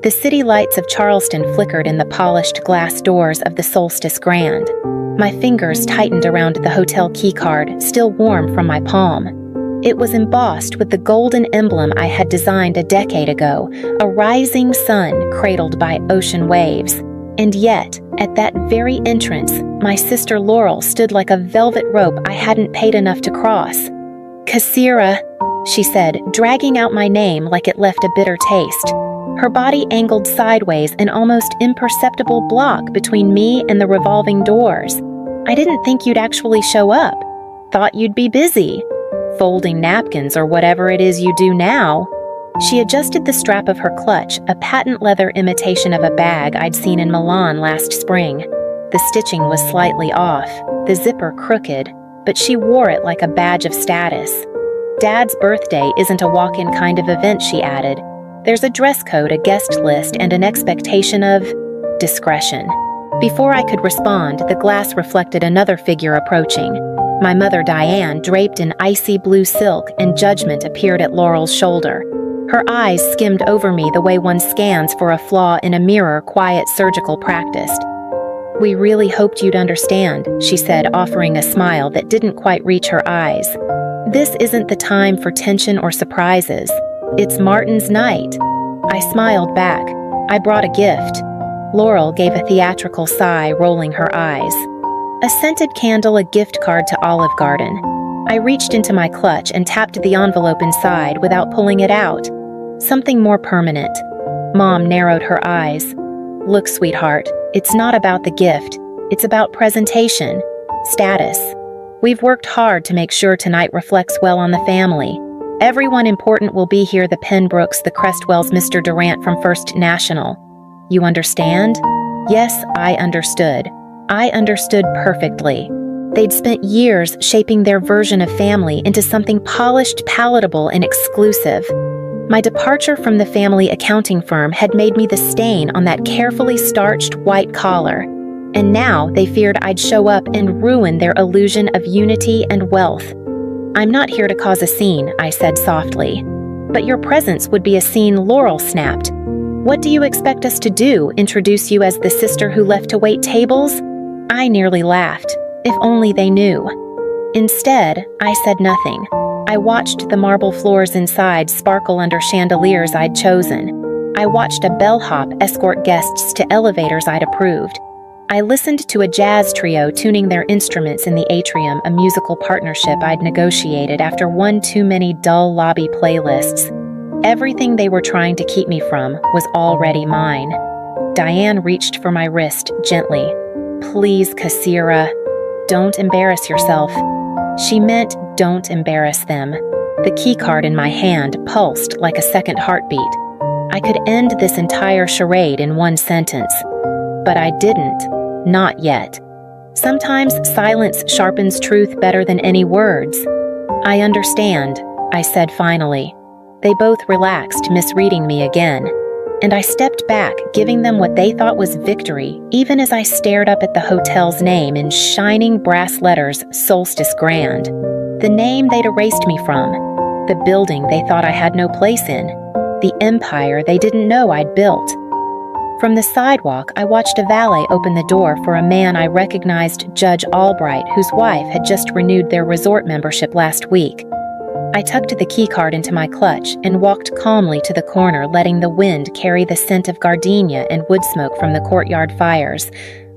The city lights of Charleston flickered in the polished glass doors of the Solstice Grand. My fingers tightened around the hotel keycard, still warm from my palm. It was embossed with the golden emblem I had designed a decade ago, a rising sun cradled by ocean waves. And yet, at that very entrance, my sister Laurel stood like a velvet rope I hadn't paid enough to cross. "Kasira," she said, dragging out my name like it left a bitter taste. Her body angled sideways, an almost imperceptible block between me and the revolving doors. "I didn't think you'd actually show up. Thought you'd be busy. Folding napkins or whatever it is you do now." She adjusted the strap of her clutch, a patent leather imitation of a bag I'd seen in Milan last spring. The stitching was slightly off, the zipper crooked, but she wore it like a badge of status. "Dad's birthday isn't a walk-in kind of event," she added. "There's a dress code, a guest list, and an expectation of discretion." Before I could respond, the glass reflected another figure approaching. My mother Diane, draped in icy blue silk, and judgment appeared at Laurel's shoulder. Her eyes skimmed over me the way one scans for a flaw in a mirror quiet surgical practice. "We really hoped you'd understand," she said, offering a smile that didn't quite reach her eyes. "This isn't the time for tension or surprises. It's Martin's night." I smiled back. "I brought a gift." Laurel gave a theatrical sigh, rolling her eyes. A scented candle, a gift card to Olive Garden. I reached into my clutch and tapped the envelope inside without pulling it out. Something more permanent. Mom narrowed her eyes. "Look, sweetheart, it's not about the gift. It's about presentation, status. We've worked hard to make sure tonight reflects well on the family. Everyone important will be here, the Penbrooks, the Crestwells, Mr. Durant from First National. You understand?" Yes, I understood. I understood perfectly. They'd spent years shaping their version of family into something polished, palatable, and exclusive. My departure from the family accounting firm had made me the stain on that carefully starched white collar, and now they feared I'd show up and ruin their illusion of unity and wealth. "I'm not here to cause a scene," I said softly. "But your presence would be a scene," Laurel snapped. "What do you expect us to do, introduce you as the sister who left to wait tables?" I nearly laughed. If only they knew. Instead, I said nothing. I watched the marble floors inside sparkle under chandeliers I'd chosen. I watched a bellhop escort guests to elevators I'd approved. I listened to a jazz trio tuning their instruments in the atrium, a musical partnership I'd negotiated after one too many dull lobby playlists. Everything they were trying to keep me from was already mine. Diane reached for my wrist gently. "Please, Kasira, don't embarrass yourself." She meant don't embarrass them. The keycard in my hand pulsed like a second heartbeat. I could end this entire charade in one sentence. But I didn't. Not yet. Sometimes silence sharpens truth better than any words. "I understand," I said finally. They both relaxed, misreading me again. And I stepped back, giving them what they thought was victory, even as I stared up at the hotel's name in shining brass letters, Solstice Grand. The name they'd erased me from. The building they thought I had no place in. The empire they didn't know I'd built. From the sidewalk, I watched a valet open the door for a man I recognized, Judge Albright, whose wife had just renewed their resort membership last week. I tucked the keycard into my clutch and walked calmly to the corner, letting the wind carry the scent of gardenia and wood smoke from the courtyard fires.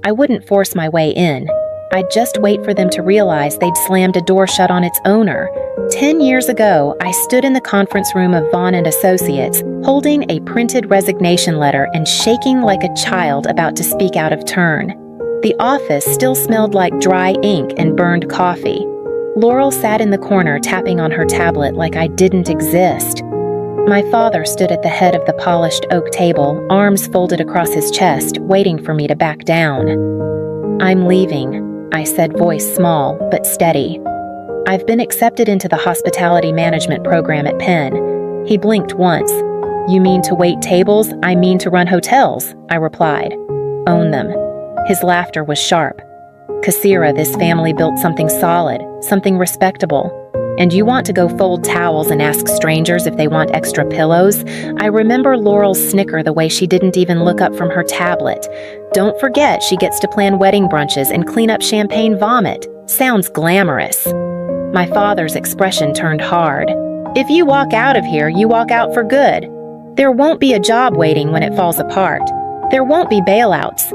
I wouldn't force my way in. I'd just wait for them to realize they'd slammed a door shut on its owner. 10 years ago, I stood in the conference room of Vaughn and Associates, holding a printed resignation letter and shaking like a child about to speak out of turn. The office still smelled like dry ink and burned coffee. Laurel sat in the corner tapping on her tablet like I didn't exist. My father stood at the head of the polished oak table, arms folded across his chest, waiting for me to back down. "I'm leaving," I said, voice small but steady. "I've been accepted into the hospitality management program at Penn." He blinked once. "You mean to wait tables? I mean to run hotels," I replied. "Own them." His laughter was sharp. "Kasira, this family built something solid, something respectable. And you want to go fold towels and ask strangers if they want extra pillows? I remember Laurel's snicker the way she didn't even look up from her tablet. Don't forget she gets to plan wedding brunches and clean up champagne vomit. Sounds glamorous. My father's expression turned hard. If you walk out of here, you walk out for good. There won't be a job waiting when it falls apart. There won't be bailouts.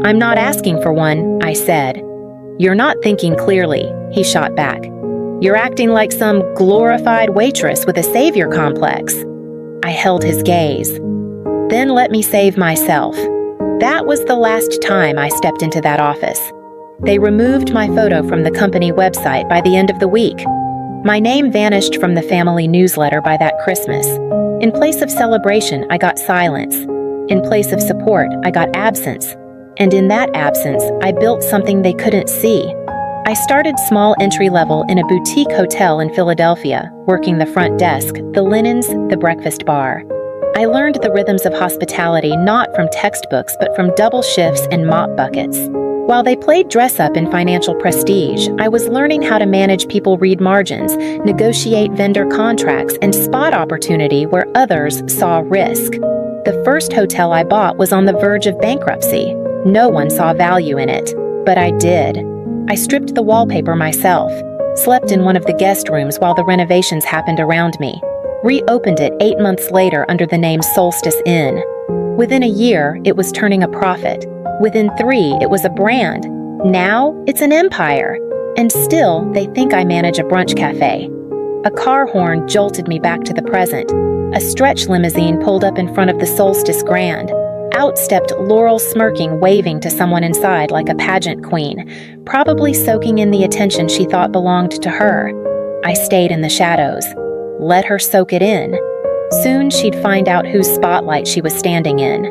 I'm not asking for one, I said. You're not thinking clearly, he shot back. You're acting like some glorified waitress with a savior complex. I held his gaze. Then let me save myself. That was the last time I stepped into that office. They removed my photo from the company website by the end of the week. My name vanished from the family newsletter by that Christmas. In place of celebration, I got silence. In place of support, I got absence. And in that absence, I built something they couldn't see. I started small entry-level in a boutique hotel in Philadelphia, working the front desk, the linens, the breakfast bar. I learned the rhythms of hospitality not from textbooks but from double shifts and mop buckets. While they played dress-up in financial prestige, I was learning how to manage people read margins, negotiate vendor contracts, and spot opportunity where others saw risk. The first hotel I bought was on the verge of bankruptcy. No one saw value in it, but I did. I stripped the wallpaper myself, slept in one of the guest rooms while the renovations happened around me, reopened it 8 months later under the name Solstice Inn. Within a year, it was turning a profit. Within 3, it was a brand. Now, it's an empire. And still, they think I manage a brunch cafe. A car horn jolted me back to the present. A stretch limousine pulled up in front of the Solstice Grand. Out stepped Laurel smirking, waving to someone inside like a pageant queen, probably soaking in the attention she thought belonged to her. I stayed in the shadows. Let her soak it in. Soon she'd find out whose spotlight she was standing in.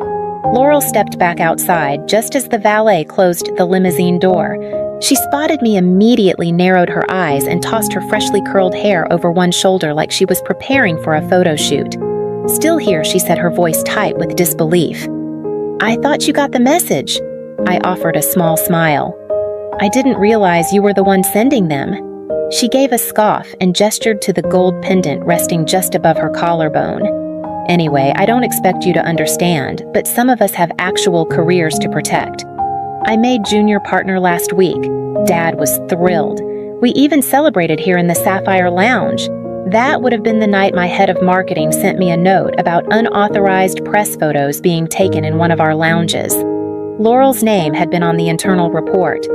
Laurel stepped back outside just as the valet closed the limousine door. She spotted me immediately, narrowed her eyes, and tossed her freshly curled hair over one shoulder like she was preparing for a photo shoot. Still here, she said, her voice tight with disbelief. I thought you got the message. I offered a small smile. I didn't realize you were the one sending them. She gave a scoff and gestured to the gold pendant resting just above her collarbone. Anyway, I don't expect you to understand, but some of us have actual careers to protect. I made junior partner last week. Dad was thrilled. We even celebrated here in the Sapphire Lounge. That would have been the night my head of marketing sent me a note about unauthorized press photos being taken in one of our lounges. Laurel's name had been on the internal report.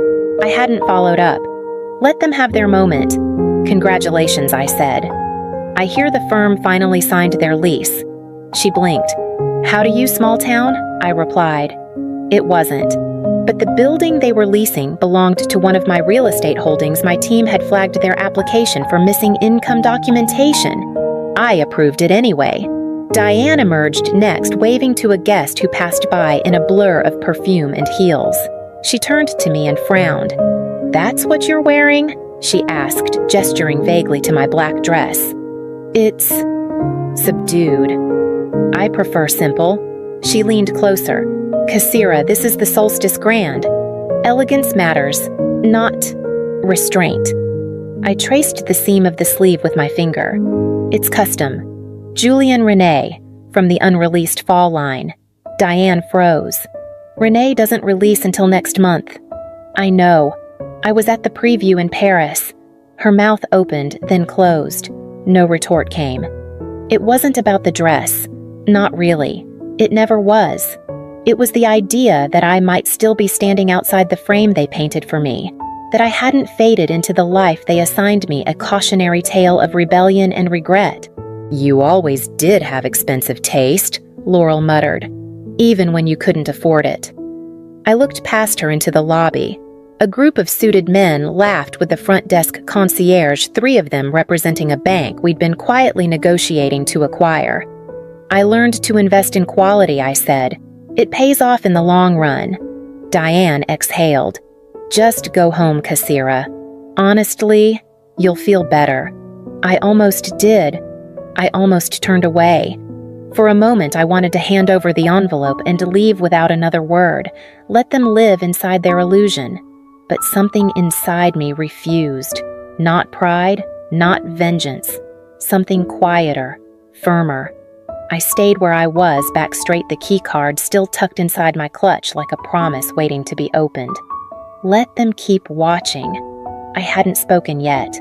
I hadn't followed up. Let them have their moment. Congratulations, I said. I hear the firm finally signed their lease. She blinked. How do you, small town? I replied. It wasn't. But the building they were leasing belonged to one of my real estate holdings my team had flagged their application for missing income documentation. I approved it anyway. Diane emerged next, waving to a guest who passed by in a blur of perfume and heels. She turned to me and frowned. That's what you're wearing? She asked, gesturing vaguely to my black dress. It's subdued. I prefer simple. She leaned closer. Kassira, this is the Solstice Grand. Elegance matters, not restraint. I traced the seam of the sleeve with my finger. It's custom. Julian Renee, from the unreleased Fall line. Diane froze. Renee doesn't release until next month. I know. I was at the preview in Paris. Her mouth opened, then closed. No retort came. It wasn't about the dress. Not really. It never was. It was the idea that I might still be standing outside the frame they painted for me, that I hadn't faded into the life they assigned me, a cautionary tale of rebellion and regret. You always did have expensive taste, Laurel muttered, even when you couldn't afford it. I looked past her into the lobby. A group of suited men laughed with the front desk concierge, 3 of them representing a bank we'd been quietly negotiating to acquire. I learned to invest in quality, I said. It pays off in the long run. Diane exhaled. Just go home, Kassira. Honestly, you'll feel better. I almost did. I almost turned away. For a moment, I wanted to hand over the envelope and leave without another word, let them live inside their illusion. But something inside me refused. Not pride, Not vengeance. Something quieter, firmer. I stayed where I was, back straight, the keycard still tucked inside my clutch like a promise waiting to be opened. Let them keep watching. I hadn't spoken yet.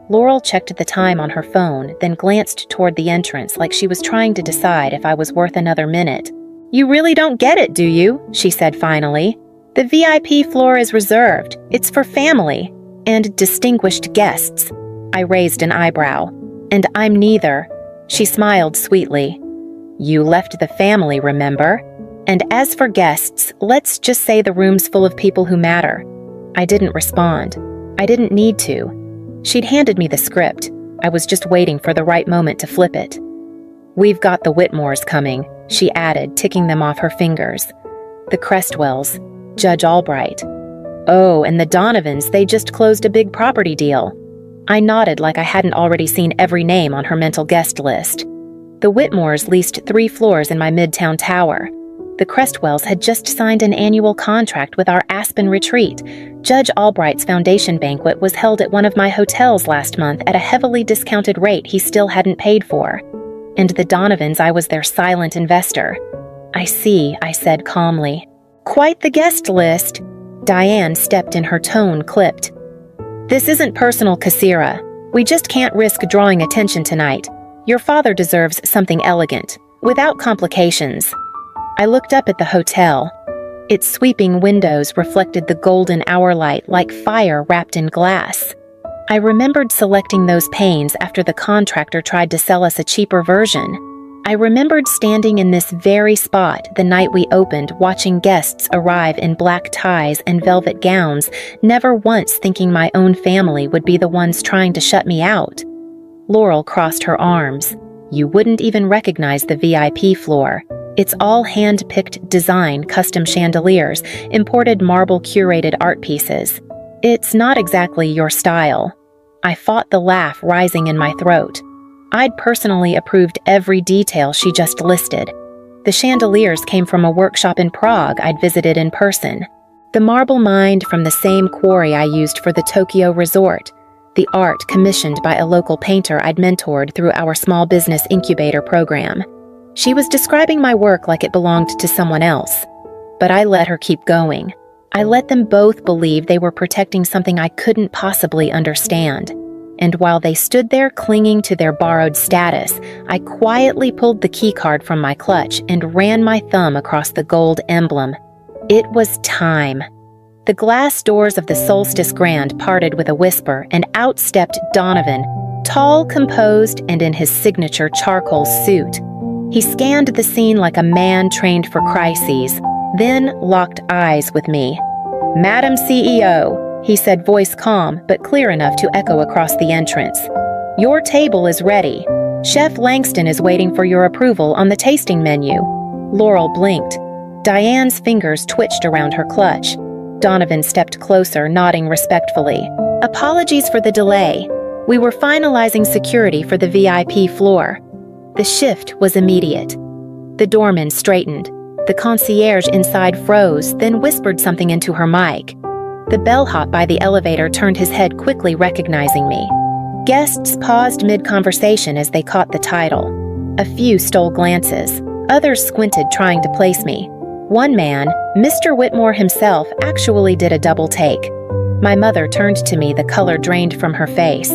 Laurel checked the time on her phone, then glanced toward the entrance like she was trying to decide if I was worth another minute. "You really don't get it, do you?" she said finally. "The VIP floor is reserved. It's for family and distinguished guests." I raised an eyebrow. "And I'm neither." She smiled sweetly. "You left the family, remember? And as for guests, let's just say the room's full of people who matter." I didn't respond. I didn't need to. She'd handed me the script. I was just waiting for the right moment to flip it. "We've got the Whitmores coming," she added, ticking them off her fingers. "The Crestwells, Judge Albright. Oh, and the Donovans, they just closed a big property deal." I nodded like I hadn't already seen every name on her mental guest list. The Whitmores leased 3 floors in my Midtown tower. The Crestwells had just signed an annual contract with our Aspen retreat. Judge Albright's foundation banquet was held at one of my hotels last month at a heavily discounted rate he still hadn't paid for. And the Donovans, I was their silent investor. "I see," I said calmly. "Quite the guest list." Diane stepped in, her tone clipped. "This isn't personal, Kassira. We just can't risk drawing attention tonight. Your father deserves something elegant, without complications." I looked up at the hotel. Its sweeping windows reflected the golden hour light like fire wrapped in glass. I remembered selecting those panes after the contractor tried to sell us a cheaper version. I remembered standing in this very spot the night we opened, watching guests arrive in black ties and velvet gowns, never once thinking my own family would be the ones trying to shut me out. Laurel crossed her arms. "You wouldn't even recognize the VIP floor. It's all hand-picked design, custom chandeliers, imported marble curated art pieces. It's not exactly your style." I fought the laugh rising in my throat. I'd personally approved every detail she just listed. The chandeliers came from a workshop in Prague I'd visited in person. The marble mined from the same quarry I used for the Tokyo resort. The art commissioned by a local painter I'd mentored through our small business incubator program. She was describing my work like it belonged to someone else. But I let her keep going. I let them both believe they were protecting something I couldn't possibly understand. And while they stood there clinging to their borrowed status, I quietly pulled the keycard from my clutch and ran my thumb across the gold emblem. It was time. The glass doors of the Solstice Grand parted with a whisper, and out stepped Donovan, tall, composed, and in his signature charcoal suit. He scanned the scene like a man trained for crises, then locked eyes with me. "Madam CEO," he said, voice calm but clear enough to echo across the entrance. "Your table is ready. Chef Langston is waiting for your approval on the tasting menu." Laurel blinked. Diane's fingers twitched around her clutch. Donovan stepped closer, nodding respectfully. "Apologies for the delay. We were finalizing security for the VIP floor." The shift was immediate. The doorman straightened. The concierge inside froze, then whispered something into her mic. The bellhop by the elevator turned his head quickly, recognizing me. Guests paused mid-conversation as they caught the title. A few stole glances. Others squinted, trying to place me. One man, Mr. Whitmore himself, actually did a double take. My mother turned to me, the color drained from her face.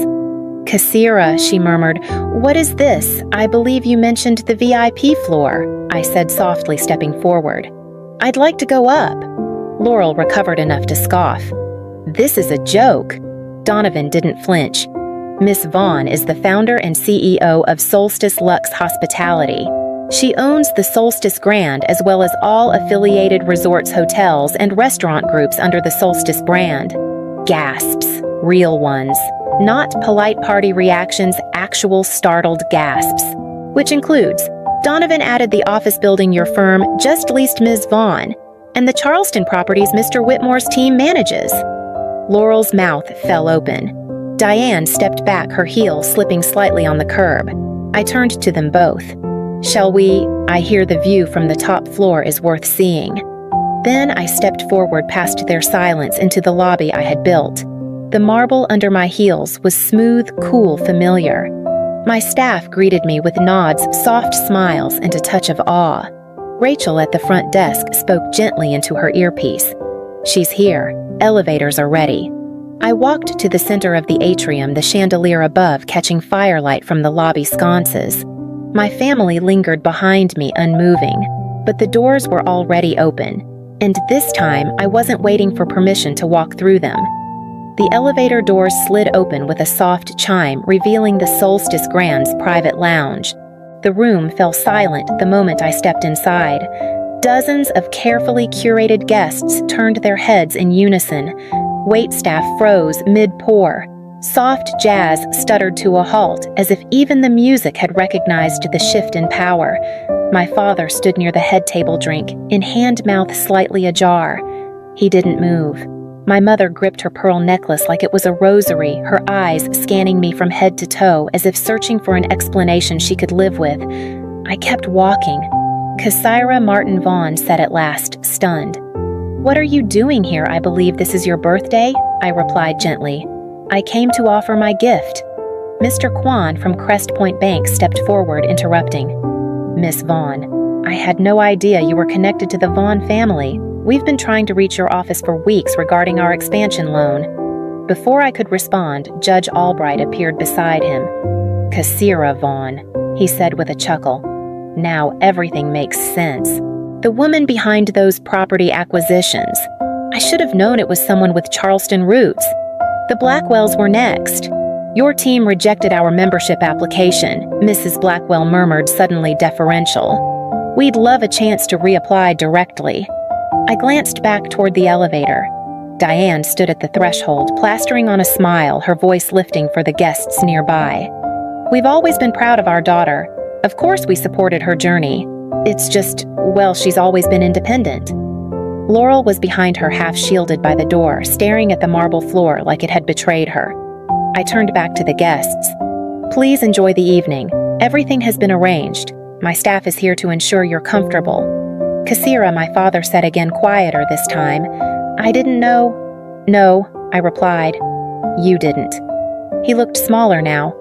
"Kassira," she murmured, "what is this? I believe you mentioned the VIP floor," I said softly, stepping forward. "I'd like to go up." Laurel recovered enough to scoff. "This is a joke." Donovan didn't flinch. "Miss Vaughn is the founder and CEO of Solstice Lux Hospitality. She owns the Solstice Grand as well as all affiliated resorts, hotels, and restaurant groups under the Solstice brand." Gasps. Real ones. Not polite party reactions, actual startled gasps. Which includes, Donovan added the office building your firm just leased Ms. Vaughn, and the Charleston properties Mr. Whitmore's team manages. Laurel's mouth fell open. Diane stepped back, her heel slipping slightly on the curb. I turned to them both. "Shall we? I hear the view from the top floor is worth seeing." Then I stepped forward past their silence into the lobby I had built. The marble under my heels was smooth, cool, familiar. My staff greeted me with nods, soft smiles, and a touch of awe. Rachel at the front desk spoke gently into her earpiece. "She's here. Elevators are ready." I walked to the center of the atrium, the chandelier above catching firelight from the lobby sconces. My family lingered behind me, unmoving, but the doors were already open, and this time I wasn't waiting for permission to walk through them. The elevator doors slid open with a soft chime, revealing the Solstice Grand's private lounge. The room fell silent the moment I stepped inside. Dozens of carefully curated guests turned their heads in unison. Waitstaff froze mid-pour. Soft jazz stuttered to a halt, as if even the music had recognized the shift in power. My father stood near the head table drink, in hand-mouth slightly ajar. He didn't move. My mother gripped her pearl necklace like it was a rosary, her eyes scanning me from head to toe as if searching for an explanation she could live with. I kept walking. Cassira Martin Vaughn said at last, stunned. "What are you doing here? I believe this is your birthday?" I replied gently. "I came to offer my gift." Mr. Kwan from Crest Point Bank stepped forward, interrupting. "Miss Vaughn, I had no idea you were connected to the Vaughn family. We've been trying to reach your office for weeks regarding our expansion loan." Before I could respond, Judge Albright appeared beside him. "Cassira Vaughn," he said with a chuckle. "Now everything makes sense. The woman behind those property acquisitions. I should have known it was someone with Charleston roots. The Blackwells were next." "Your team rejected our membership application," Mrs. Blackwell murmured, suddenly deferential. "We'd love a chance to reapply directly." I glanced back toward the elevator. Diane stood at the threshold, plastering on a smile, her voice lifting for the guests nearby. "We've always been proud of our daughter. Of course we supported her journey. It's just, well, she's always been independent." Laurel was behind her, half shielded by the door, staring at the marble floor like it had betrayed her. I turned back to the guests. "Please enjoy the evening. Everything has been arranged. My staff is here to ensure you're comfortable." "Cassira," my father said again, quieter this time. "I didn't know." "No," I replied. "You didn't." He looked smaller now.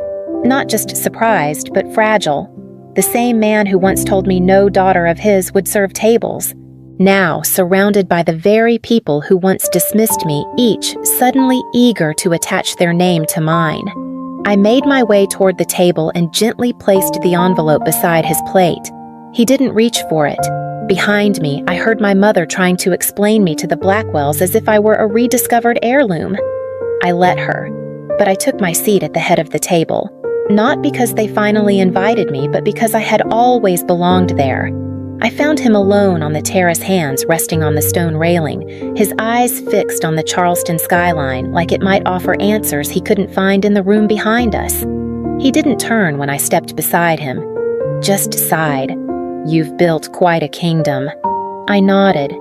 Not just surprised, but fragile. The same man who once told me no daughter of his would serve tables. Now, surrounded by the very people who once dismissed me, each suddenly eager to attach their name to mine. I made my way toward the table and gently placed the envelope beside his plate. He didn't reach for it. Behind me, I heard my mother trying to explain me to the Blackwells as if I were a rediscovered heirloom. I let her, but I took my seat at the head of the table. Not because they finally invited me, but because I had always belonged there. I found him alone on the terrace, hands resting on the stone railing, his eyes fixed on the Charleston skyline like it might offer answers he couldn't find in the room behind us. He didn't turn when I stepped beside him, just sighed. "You've built quite a kingdom." I nodded.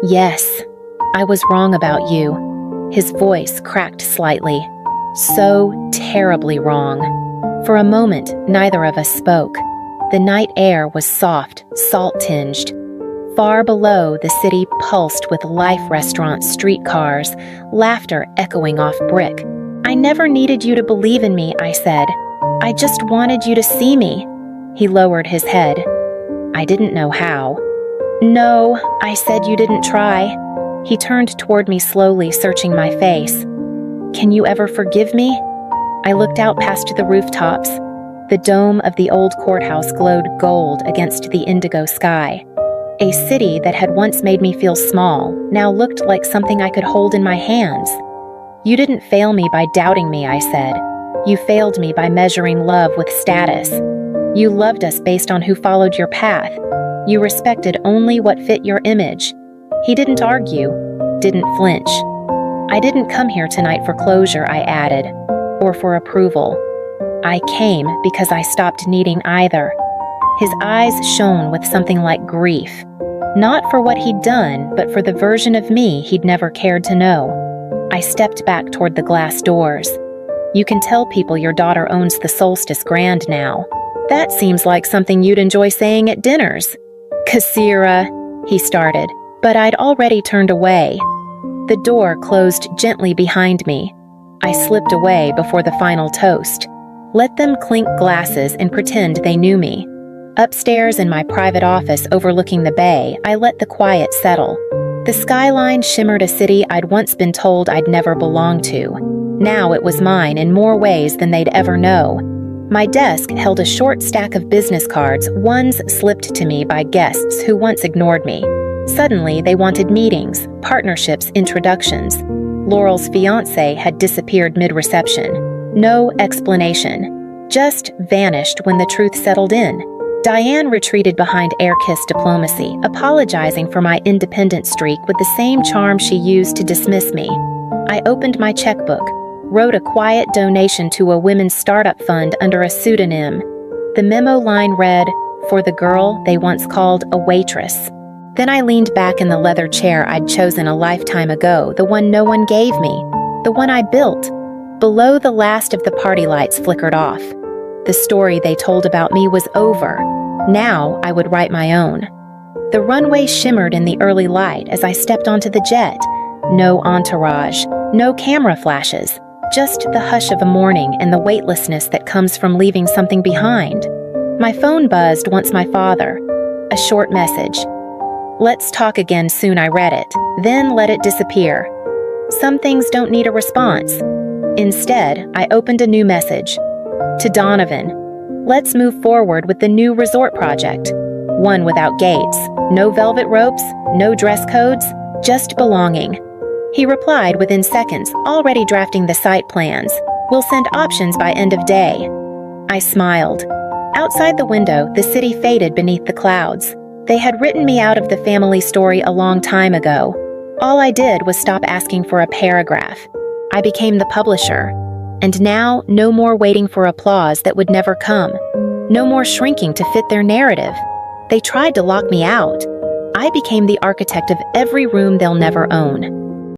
"Yes, I was wrong about you." His voice cracked slightly. So terribly wrong. For a moment, neither of us spoke. The night air was soft, salt-tinged. Far below, the city pulsed with life, restaurants, streetcars, laughter echoing off brick. "I never needed you to believe in me," I said. "I just wanted you to see me." He lowered his head. I didn't know how. "No," I said, "you didn't try." He turned toward me slowly, searching my face. "Can you ever forgive me?" I looked out past the rooftops. The dome of the old courthouse glowed gold against the indigo sky. A city that had once made me feel small now looked like something I could hold in my hands. "You didn't fail me by doubting me," I said. "You failed me by measuring love with status. You loved us based on who followed your path. You respected only what fit your image." He didn't argue, didn't flinch. "I didn't come here tonight for closure," I added, "or for approval. I came because I stopped needing either." His eyes shone with something like grief, not for what he'd done, but for the version of me he'd never cared to know. I stepped back toward the glass doors. "You can tell people your daughter owns the Solstice Grand now. That seems like something you'd enjoy saying at dinners." "Cassira," he started, but I'd already turned away. The door closed gently behind me. I slipped away before the final toast. Let them clink glasses and pretend they knew me. Upstairs in my private office overlooking the bay, I let the quiet settle. The skyline shimmered a city I'd once been told I'd never belong to. Now it was mine in more ways than they'd ever know. My desk held a short stack of business cards, ones slipped to me by guests who once ignored me. Suddenly, they wanted meetings, partnerships, introductions. Laurel's fiancé had disappeared mid-reception. No explanation. Just vanished when the truth settled in. Diane retreated behind air-kiss diplomacy, apologizing for my independent streak with the same charm she used to dismiss me. I opened my checkbook, wrote a quiet donation to a women's startup fund under a pseudonym. The memo line read, "For the girl they once called a waitress." Then I leaned back in the leather chair I'd chosen a lifetime ago, the one no one gave me, the one I built. Below, the last of the party lights flickered off. The story they told about me was over. Now I would write my own. The runway shimmered in the early light as I stepped onto the jet. No entourage, no camera flashes, just the hush of a morning and the weightlessness that comes from leaving something behind. My phone buzzed once my father. A short message. "Let's talk again soon," I read it, then let it disappear. Some things don't need a response. Instead, I opened a new message. To Donovan, "Let's move forward with the new resort project. One without gates, no velvet ropes, no dress codes, just belonging." He replied within seconds, already drafting the site plans. "We'll send options by end of day." I smiled. Outside the window, the city faded beneath the clouds. They had written me out of the family story a long time ago. All I did was stop asking for a paragraph. I became the publisher. And now, no more waiting for applause that would never come. No more shrinking to fit their narrative. They tried to lock me out. I became the architect of every room they'll never own.